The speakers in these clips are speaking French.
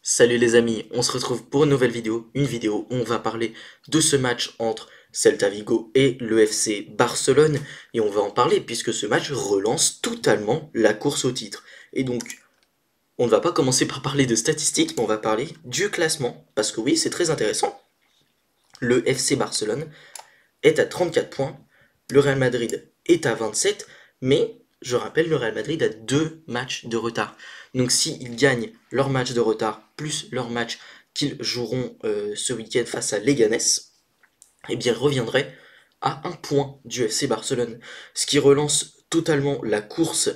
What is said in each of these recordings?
Salut les amis, on se retrouve pour une nouvelle vidéo, où on va parler de ce match entre Celta Vigo et le FC Barcelone, et on va en parler puisque ce match relance totalement la course au titre. Et donc, on ne va pas commencer par parler de statistiques, mais on va parler du classement, parce que oui, c'est très intéressant. Le FC Barcelone est à 34 points, le Real Madrid est à 27, mais je rappelle, le Real Madrid a 2 matchs de retard. Donc s'ils gagnent leur match de retard, plus leur match qu'ils joueront ce week-end face à Leganés, eh bien ils reviendraient à un point du FC Barcelone, ce qui relance totalement la course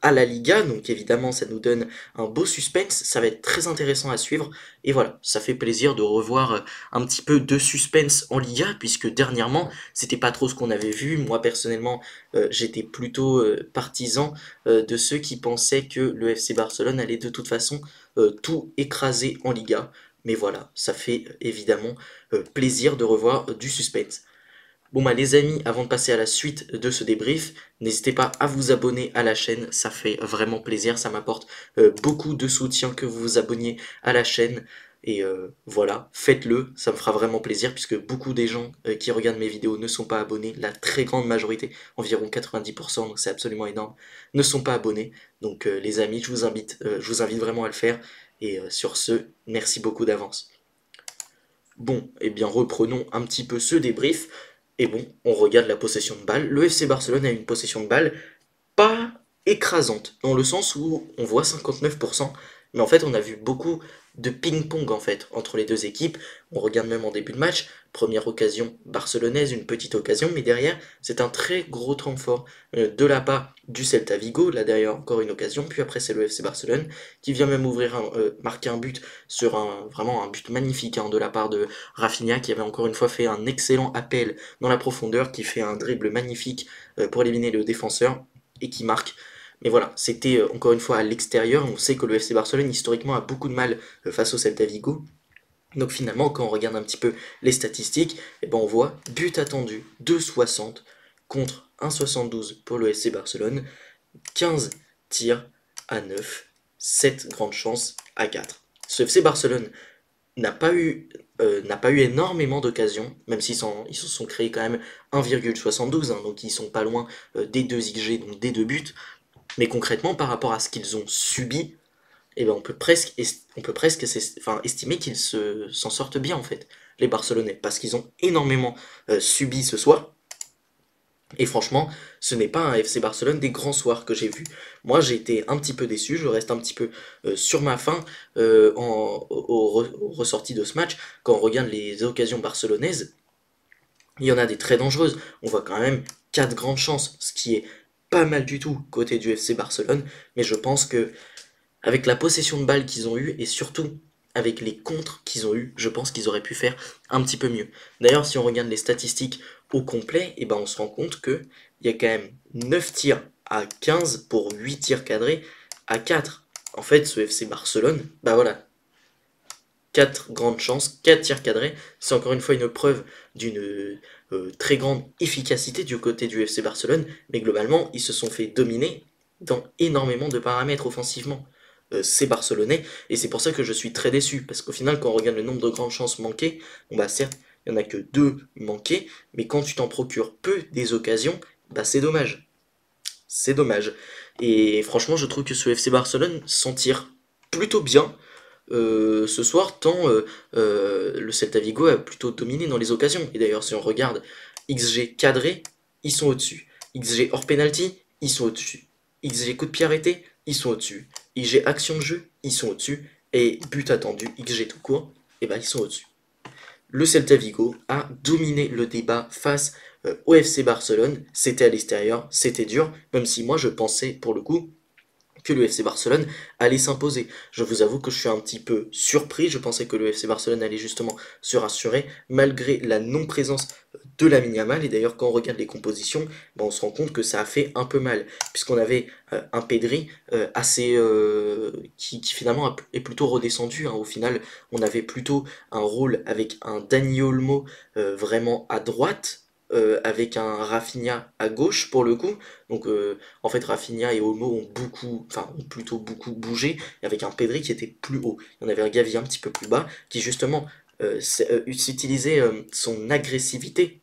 à la Liga, donc évidemment ça nous donne un beau suspense, ça va être très intéressant à suivre, et voilà, ça fait plaisir de revoir un petit peu de suspense en Liga, puisque dernièrement c'était pas trop ce qu'on avait vu, moi personnellement j'étais plutôt partisan de ceux qui pensaient que le FC Barcelone allait de toute façon tout écraser en Liga, mais voilà, ça fait évidemment plaisir de revoir du suspense. Bon bah les amis, avant de passer à la suite de ce débrief, n'hésitez pas à vous abonner à la chaîne, ça fait vraiment plaisir, ça m'apporte beaucoup de soutien que vous vous abonniez à la chaîne. Et voilà, faites-le, ça me fera vraiment plaisir puisque beaucoup des gens qui regardent mes vidéos ne sont pas abonnés, la très grande majorité, environ 90%, donc c'est absolument énorme, ne sont pas abonnés. Donc les amis, je vous invite vraiment à le faire. Et sur ce, merci beaucoup d'avance. Bon, eh bien reprenons un petit peu ce débrief. Et bon, on regarde la possession de balle. Le FC Barcelone a une possession de balle pas écrasante, dans le sens où on voit 59%, mais en fait on a vu beaucoup de ping-pong en fait entre les deux équipes. On regarde même en début de match, première occasion barcelonaise, une petite occasion, mais derrière c'est un très gros temps fort de la part du Celta Vigo, là derrière encore une occasion, puis après c'est le FC Barcelone qui vient même marquer un but sur vraiment un but magnifique de la part de Rafinha qui avait encore une fois fait un excellent appel dans la profondeur, qui fait un dribble magnifique pour éliminer le défenseur et qui marque. Mais voilà, c'était encore une fois à l'extérieur. On sait que le FC Barcelone historiquement a beaucoup de mal face au Celta Vigo. Donc finalement, quand on regarde un petit peu les statistiques, eh ben on voit but attendu 2,60 contre 1,72 pour le FC Barcelone, 15 tirs à 9, 7 grandes chances à 4. Ce FC Barcelone n'a pas eu énormément d'occasions, même s'ils se sont créés quand même 1,72, donc ils sont pas loin des 2 XG, donc des 2 buts. Mais concrètement, par rapport à ce qu'ils ont subi, eh ben on peut presque estimer qu'ils s'en sortent bien en fait, les Barcelonais, parce qu'ils ont énormément subi ce soir. Et franchement, ce n'est pas un FC Barcelone des grands soirs que j'ai vu. Moi, j'ai été un petit peu déçu, je reste un petit peu sur ma faim au ressorti de ce match. Quand on regarde les occasions barcelonaises, il y en a des très dangereuses. On voit quand même 4 grandes chances, ce qui est pas mal du tout côté du FC Barcelone. Mais je pense que avec la possession de balle qu'ils ont eue et surtout avec les contres qu'ils ont eus, je pense qu'ils auraient pu faire un petit peu mieux. D'ailleurs, si on regarde les statistiques au complet, et ben on se rend compte qu'il y a quand même 9 tirs à 15 pour 8 tirs cadrés à 4. En fait, ce FC Barcelone, bah voilà, 4 grandes chances, 4 tirs cadrés, c'est encore une fois une preuve d'une très grande efficacité du côté du FC Barcelone, mais globalement, ils se sont fait dominer dans énormément de paramètres offensivement. C'est barcelonais, et c'est pour ça que je suis très déçu, parce qu'au final, quand on regarde le nombre de grandes chances manquées, bon bah certes, il n'y en a que 2 manquées, mais quand tu t'en procures peu des occasions, bah c'est dommage. C'est dommage. Et franchement, je trouve que ce FC Barcelone s'en tire plutôt bien ce soir, tant le Celta Vigo a plutôt dominé dans les occasions. Et d'ailleurs, si on regarde XG cadré, ils sont au-dessus. XG hors penalty, ils sont au-dessus. XG coup de pied arrêté, ils sont au-dessus. XG action de jeu, ils sont au-dessus. Et but attendu, XG tout court, et ben ils sont au-dessus. Le Celta Vigo a dominé le débat face au FC Barcelone. C'était à l'extérieur, c'était dur, même si moi je pensais pour le coup que le FC Barcelone allait s'imposer. Je vous avoue que je suis un petit peu surpris, je pensais que le FC Barcelone allait justement se rassurer, malgré la non-présence de Lamine Yamal, et d'ailleurs quand on regarde les compositions, ben, on se rend compte que ça a fait un peu mal, puisqu'on avait un Pedri qui finalement est plutôt redescendu, au final on avait plutôt un rôle avec un Dani Olmo vraiment à droite, avec un Rafinha à gauche pour le coup. Donc en fait Rafinha et Olmo ont plutôt beaucoup bougé, et avec un Pedri qui était plus haut. Il y en avait un Gavi un petit peu plus bas, qui justement s'utilisait son agressivité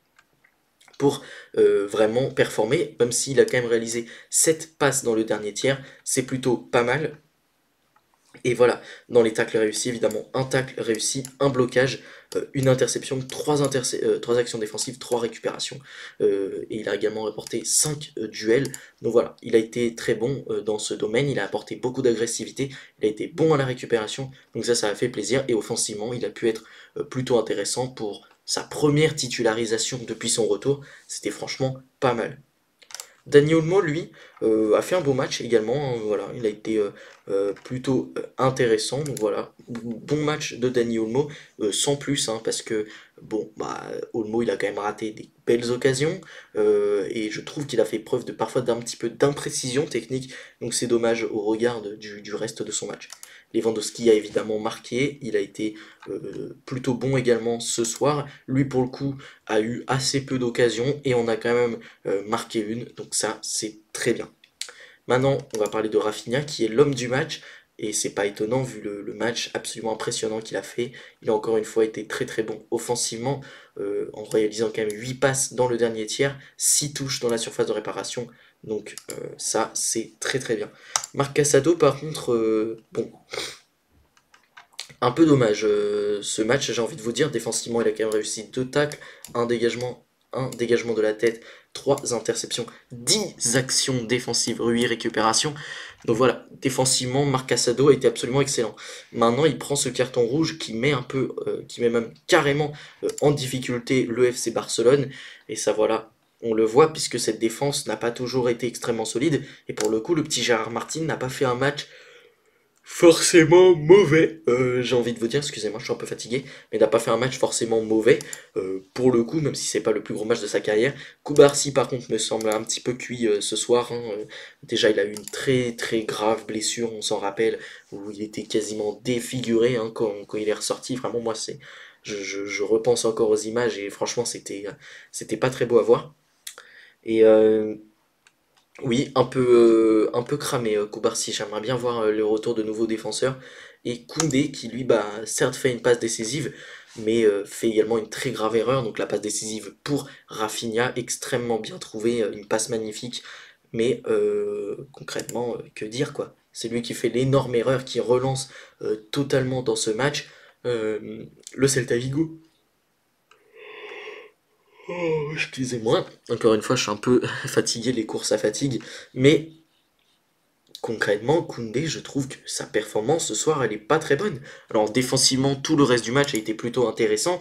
pour vraiment performer, même s'il a quand même réalisé 7 passes dans le dernier tiers, c'est plutôt pas mal. Et voilà, dans les tacles réussis, évidemment, un tacle réussi, un blocage, une interception, 3 actions défensives, 3 récupérations. Et il a également rapporté 5 duels. Donc voilà, il a été très bon dans ce domaine, il a apporté beaucoup d'agressivité, il a été bon à la récupération, donc ça a fait plaisir. Et offensivement, il a pu être plutôt intéressant pour sa première titularisation depuis son retour. C'était franchement pas mal. Dani Olmo, lui, a fait un beau match également, hein, voilà, il a été plutôt intéressant, donc voilà, bon match de Dani Olmo, sans plus, hein, parce que, bon, bah, Olmo, il a quand même raté des belles occasions, et je trouve qu'il a fait preuve de parfois d'un petit peu d'imprécision technique, donc c'est dommage au regard du reste de son match. Lewandowski a évidemment marqué, il a été plutôt bon également ce soir, lui pour le coup a eu assez peu d'occasions, et on a quand même marqué une, donc ça c'est très bien. Maintenant on va parler de Rafinha qui est l'homme du match, et c'est pas étonnant vu le match absolument impressionnant qu'il a fait. Il a encore une fois été très très bon offensivement, en réalisant quand même 8 passes dans le dernier tiers, 6 touches dans la surface de réparation, donc ça c'est très très bien. Marc Casado par contre, bon, un peu dommage ce match, j'ai envie de vous dire. Défensivement, il a quand même réussi 2 tacles, un dégagement de la tête, 3 interceptions, 10 actions défensives, 8 récupérations. Donc voilà, défensivement, Marc Casado a été absolument excellent. Maintenant, il prend ce carton rouge qui met même carrément en difficulté le FC Barcelone. Et ça, voilà, on le voit puisque cette défense n'a pas toujours été extrêmement solide. Et pour le coup, le petit Gérard Martin n'a pas fait un match forcément mauvais, j'ai envie de vous dire, excusez-moi, je suis un peu fatigué, mais il n'a pas fait un match forcément mauvais, pour le coup, même si c'est pas le plus gros match de sa carrière. Koubarsi, par contre, me semble un petit peu cuit ce soir, hein. Déjà, il a eu une très très grave blessure, on s'en rappelle, où il était quasiment défiguré hein, quand il est ressorti. Vraiment, moi, je repense encore aux images, et franchement, c'était pas très beau à voir. Et oui, un peu cramé, Koubarsi. J'aimerais bien voir le retour de nouveaux défenseurs. Et Koundé, qui lui, bah, certes fait une passe décisive, mais fait également une très grave erreur. Donc la passe décisive pour Rafinha, extrêmement bien trouvée, une passe magnifique. Mais concrètement, que dire quoi? C'est lui qui fait l'énorme erreur, qui relance totalement dans ce match le Celta Vigo. Oh, excusez-moi, encore une fois, je suis un peu fatigué, les courses à fatigue, mais concrètement, Koundé, je trouve que sa performance ce soir, elle est pas très bonne. Alors défensivement, tout le reste du match a été plutôt intéressant,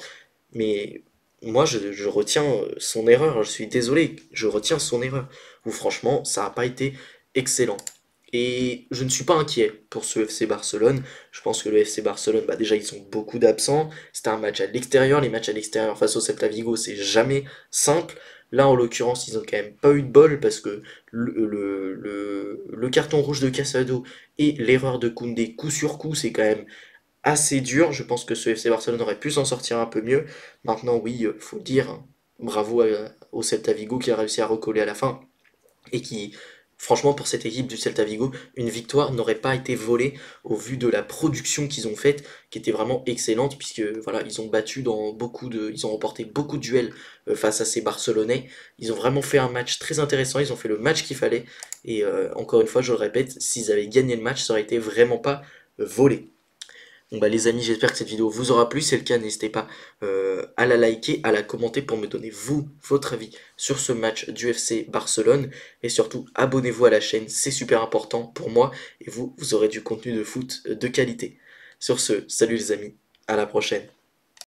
mais moi, je retiens son erreur. Je suis désolé, je retiens son erreur. Ou franchement, ça n'a pas été excellent. Et je ne suis pas inquiet pour ce FC Barcelone. Je pense que le FC Barcelone, bah déjà, ils ont beaucoup d'absents. C'était un match à l'extérieur. Les matchs à l'extérieur face au Celta Vigo, c'est jamais simple. Là, en l'occurrence, ils ont quand même pas eu de bol parce que le carton rouge de Casado et l'erreur de Koundé coup sur coup, c'est quand même assez dur. Je pense que ce FC Barcelone aurait pu s'en sortir un peu mieux. Maintenant, oui, faut le dire, hein, bravo au Celta Vigo qui a réussi à recoller à la fin et qui, franchement, pour cette équipe du Celta Vigo, une victoire n'aurait pas été volée au vu de la production qu'ils ont faite, qui était vraiment excellente, puisque voilà, ils ont battu ils ont remporté beaucoup de duels face à ces Barcelonais. Ils ont vraiment fait un match très intéressant, ils ont fait le match qu'il fallait, et encore une fois, je le répète, s'ils avaient gagné le match, ça aurait été vraiment pas volé. Bon bah les amis, j'espère que cette vidéo vous aura plu. Si c'est le cas, n'hésitez pas à la liker, à la commenter pour me donner vous, votre avis sur ce match du FC Barcelone. Et surtout, abonnez-vous à la chaîne, c'est super important pour moi. Et vous aurez du contenu de foot de qualité. Sur ce, salut les amis, à la prochaine.